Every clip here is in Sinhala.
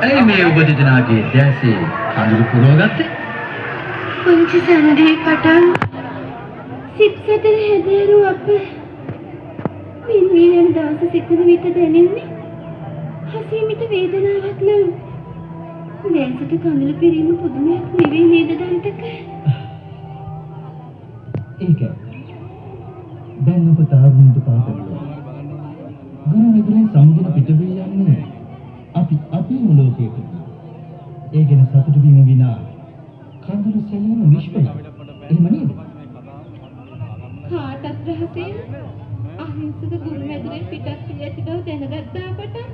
ඇයි මේ ඔබ දෙදෙනාගේ දැසේ කඳුළු පුරවගත්තේ? පුංචි සඳේ පටන් සිත්සතර හැදෑරු අප මින්වී යන දවස සිතන විට දැනෙන්නේ හසීමිත වේදනාවක් නම් දැසට කඳුළු පිරීම පුදුමයක් නෙවෙයි නේද දන්තක? ඒක දැන් ඔබ තාරුණ්‍යයට පාතකලා ගුරු විදුලෙන් සමුදින පිටවී යන්නේ අපි ලෝකයකට ඒ ගැන සතුටු වීම විනා කඳුළු සෙලීම නිෂ්පලයි. එහෙම නේද? කාටත් රහසෙන් අහිංසක ගුරු මැදුරෙන් පිටත් වී ඇති බව දැනගත්තා පටන්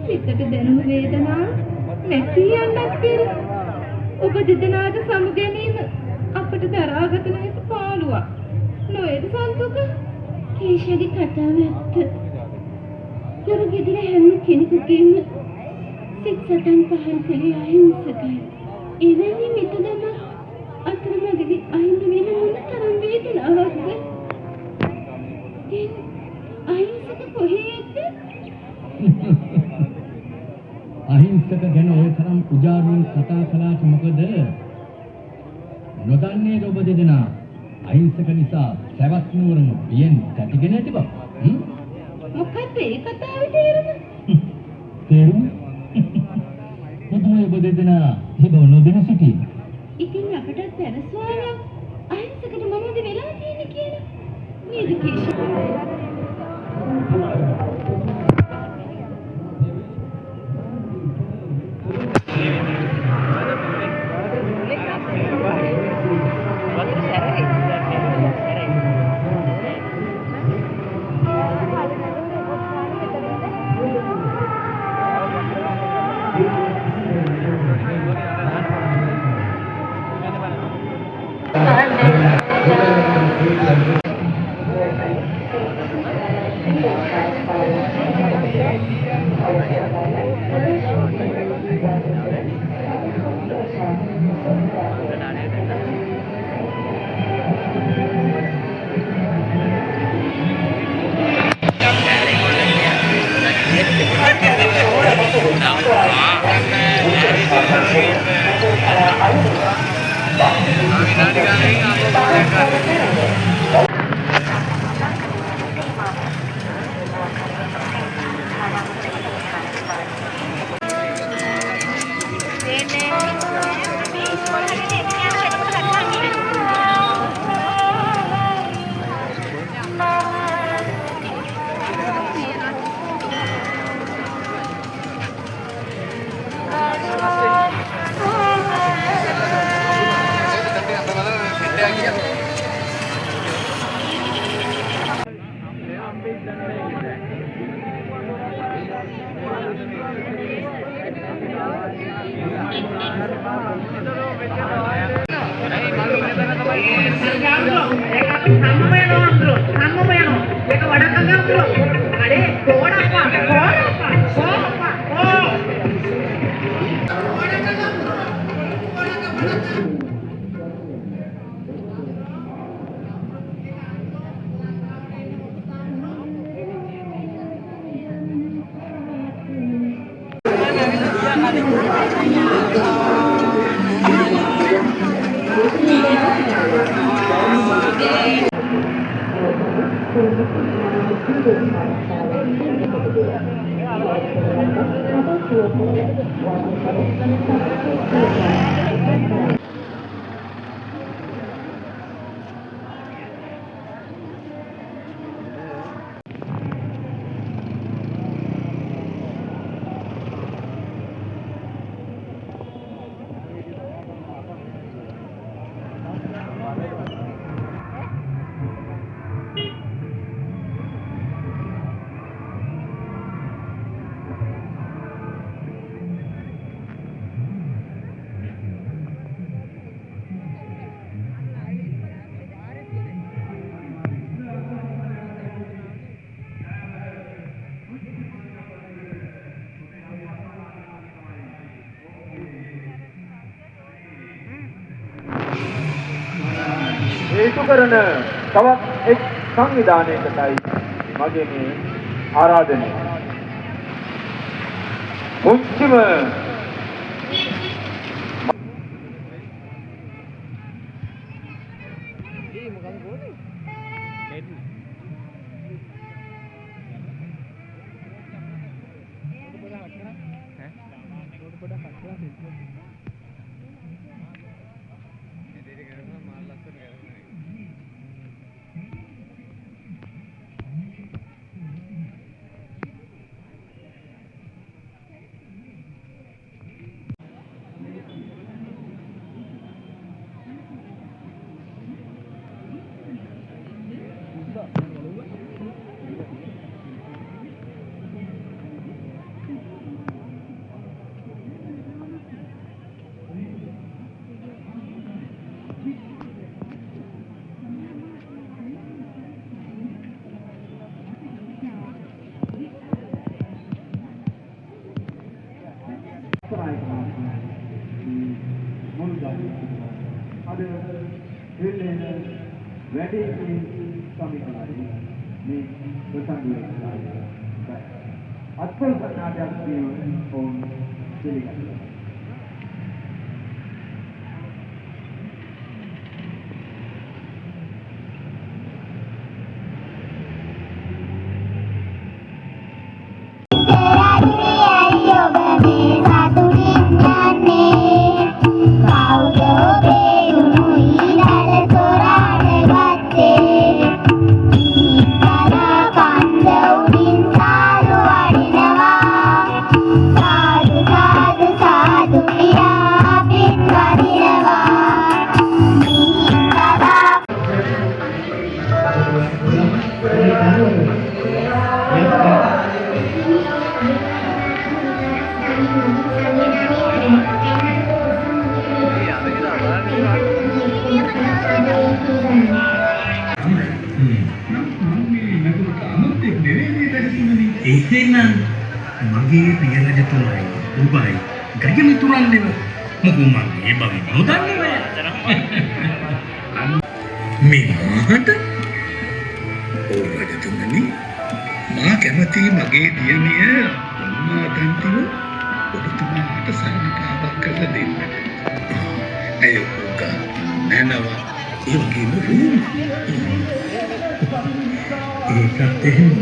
සිතට දැනුණු වේදනාව නැති යන්නත් කියලා. ඔබ දෙදෙනාට සමු ගැනීම අපට දරාගත නොහැකි පාළුවක් නොවේද සන්තුක? කේෂගේ කතාව ඇත්ත. දරු ගෙදර හැම කෙනෙකුගේම සිත් සතන් පහන් කළේ අහිංසකයි. එවැනි මිතුදම අතරමැදි අහිංස වෙන මොන තරම් වේදනාවක්ද? අහිංසක කොහේද? අහිංසක ගැන ඔය තරම් උජාරුවෙන් කතා කළාට මොකද? නොදන්නේ ඔබ දෙදෙනා අහිංසක නිසා සවස් නුවරම බියෙන් කැටිගෙන ඇති බව. මොකද ඒ කතාවේ තේරුම? තේරුම? ඔබ දෙදෙනා ඒ බව නොදැන සිටී. ඉතින් අපට පැරසුවා නම් අහිංසකට මොනවද වෙලා තියෙන්නේ කියලා නේද කේෂ? හේතු කරන තවත් එක් සංවිධානයකටයි මගේ මේ ආරාධනය. මුංචිම එහෙනම් මගේ පිය රජතුමයි ඔබයි ගජ මිතුරන් නෙව මොකෝ මම මේ බව නොදන්නේ මේ මහට ඕ රජතුමනි මා කැමති මගේ දියණිය උන්මාදන්තිව ඔබතුමාට සරණපාවක් කරලා දෙන්න. ඇය ඔක නැනවා ඒ වගේම රූම ඒකත් එහෙම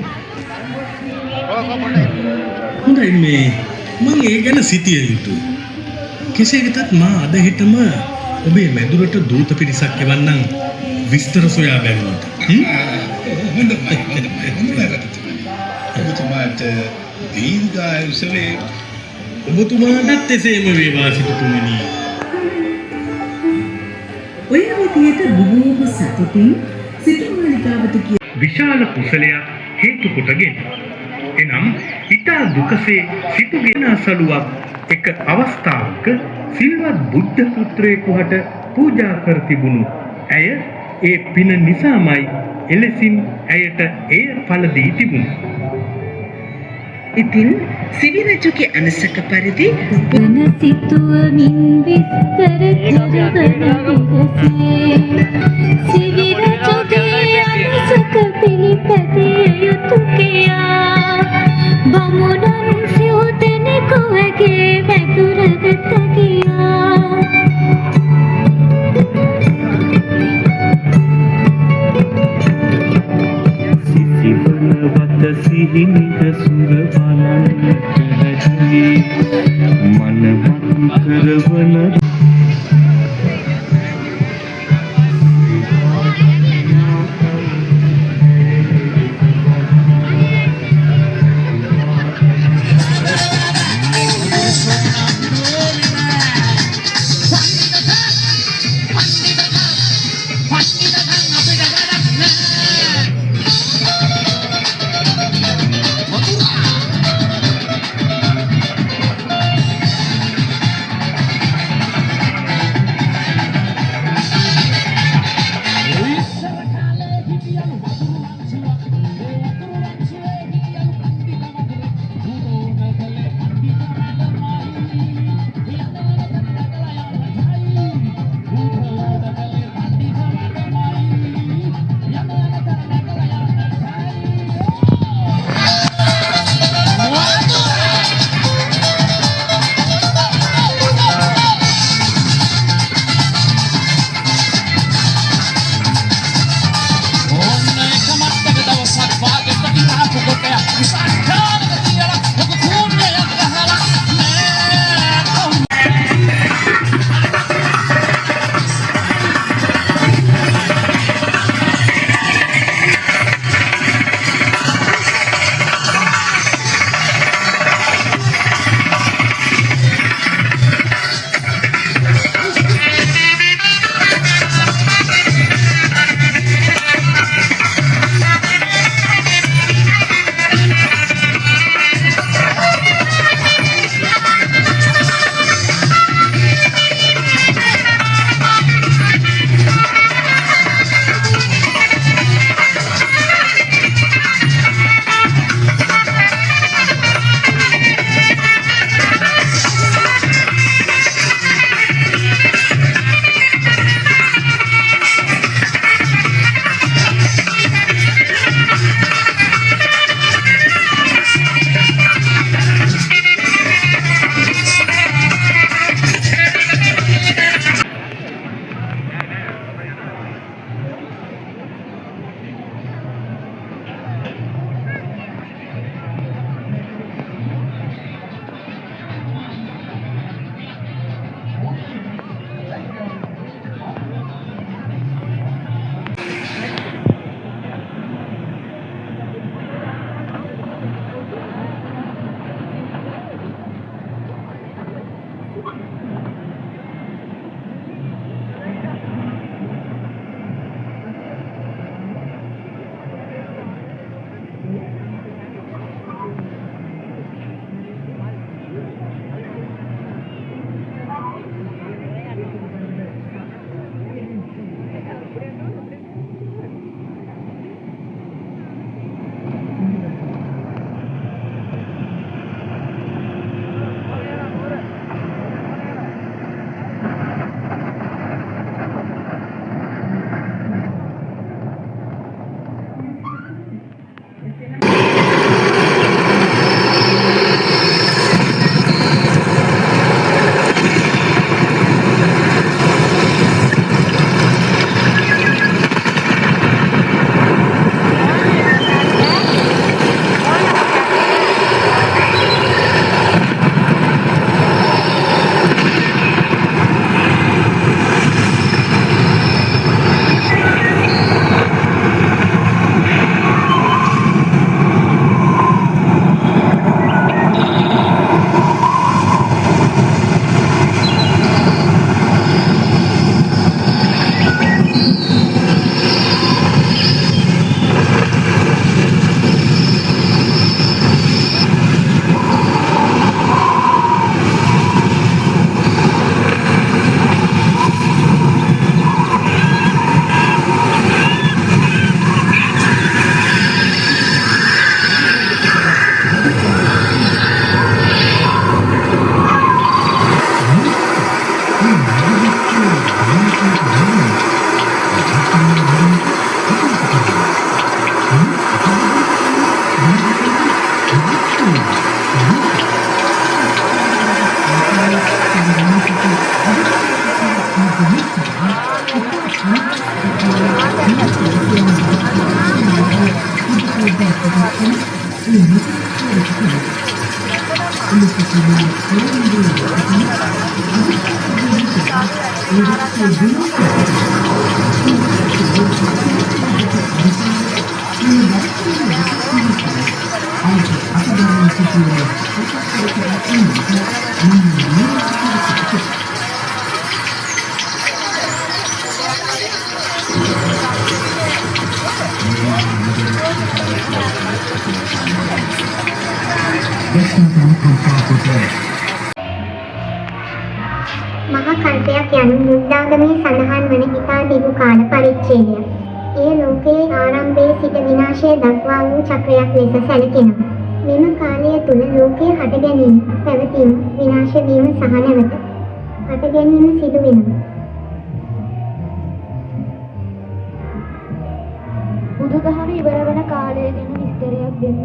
හොඳයි මේ මම ඒ ගැන සිටිය යුතුයි. කෙසේ වෙතත් මා අද හෙටම ඔබේ මැදුරට දූත පිරිසක් එවන්නම් විස්තර සොයා බැලුවට. හොඳයි. ඔබතුමාට දීර්ඝායුෂ වේ. ඔබතුමාටත් එසේම වේවා සිටුතුමනි. ඔය විදියට බොහෝම සතුටින් සිටුමාලිකාවට කිය විශාල කුසලයක් හේතු කොටගෙන එනම් ඊට දුකසේ සිටුගෙන සලුවක් එක අවස්ථාවක සිල්වත් බුද්ධ පුත්‍රයෙකු හට පූජා කර තිබුණු ඇය ඒ පින නිසාමයි එලෙසින් ඇයට එය ඵල දී තිබුණේ. ඉතින් සිවි රජුගේ අනුසක පරිදි වන සිතුවමින් විස්තර කරවන විගසේ සිවි රජුගේ අනුසක පිළිපැදිය යුතු කියා බමුණන් සිව් දෙනෙකුගේ මැදුර වෙත ගියා. සිසිවනවත සිහිනික සුර බලන්නට හැදී මනවත් කරවන මහා කල්පයක් යනු බුද්ධාගමේ සඳහන් වන ඉතා දිගු කාල පරිච්ඡේදයක්. එය ලෝකයේ ආරම්භයේ සිට විනාශය දක්වා වූ චක්‍රයක් ලෙස සැලකෙනවා. මෙම කාලය තුල ලෝකයේ හට ගැනීම, පැවතීම, විනාශ වීම සහ නැවත හට ගැනීම සිදු වෙනවා. බුදුදහම ඉවර වන කාලය ගැන විස්තරයක් දෙන්න.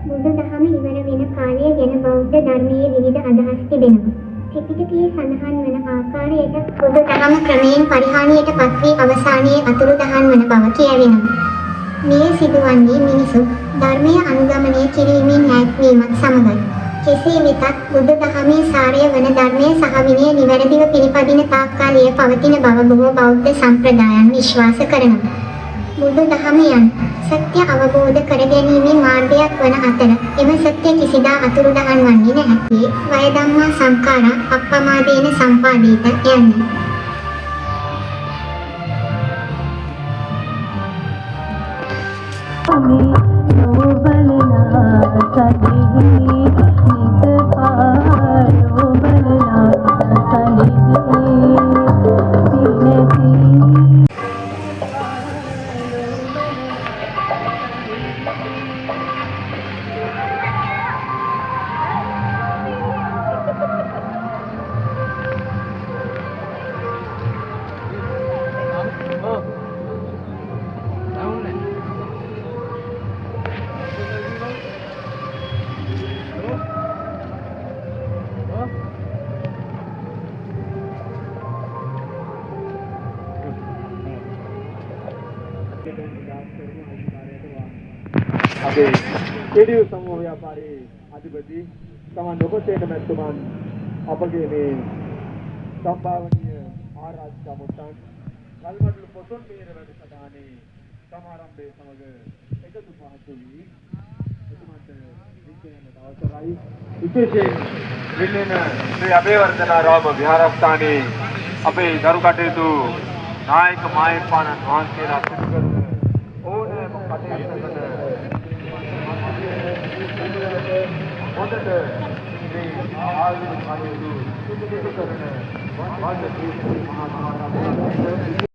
බුදුදහම ඉවර වෙන කාලය ගැන බෞද්ධ ධර්මයේ විවිධ අදහස් තිබෙනවා. ත්‍රිපිටකයේ සඳහන් වන ආකාරයට බුදුදහම ක්‍රමයෙන් පරිහානියට පත් වී අවසානයේ අතුරුදහන් වන බව කියවෙනවා. මේ සිදුවන්නේ මිනිසු ධර්මය අනුගමනය කිරීමෙන් ඈත්වීමත් සමගයි. කෙසේ වෙතත් බුදුදහමේ සාරය වන ධර්මය සහ විනය නිවැරදිව පිළිපදින තාක් කාලය පවතින බව බොහෝ බෞද්ධ සම්ප්‍රදායන් විශ්වාස කරනවා. බුදුදහම යන සත්‍ය අවබෝධ කර ගැනීමේ මාර්ගයක් වන අතර එම සත්‍ය කිසිදා අතුරුදහන් වන්නේ නැහැ. වය ධම්මා සංඛාරා අප්පමාදේන සම්පාදේත යන්නේ. අපේ රේඩියෝ සමූහ ව්‍යාපාරයේ අධිපති සමන් ඔබසේන මැතිතුමන් අපගේ මේ සම්භාවනීය ආරාධිත මුත්තන් කල්මඩලු පොසොන් මෙහෙර වැඩසටහනේ සමාරම්භයේ සමග එකතු පහසු වී එතුමන්ට විද්‍යාත්මක අවසරයි. විශේෂයෙන් විලින ශ්‍රී අබේවර්ධන රාම විහාරස්ථානයේ අපේ දරු කටයුතු නායක මාහිමිපාණන් වහන්සේලා සිදු කරන ඕනෑම කටයුත්තකට හොඳට මේ ආයුධ කටයුතු සිදු කරන වන්දනීය මහා සමාරම්භයේ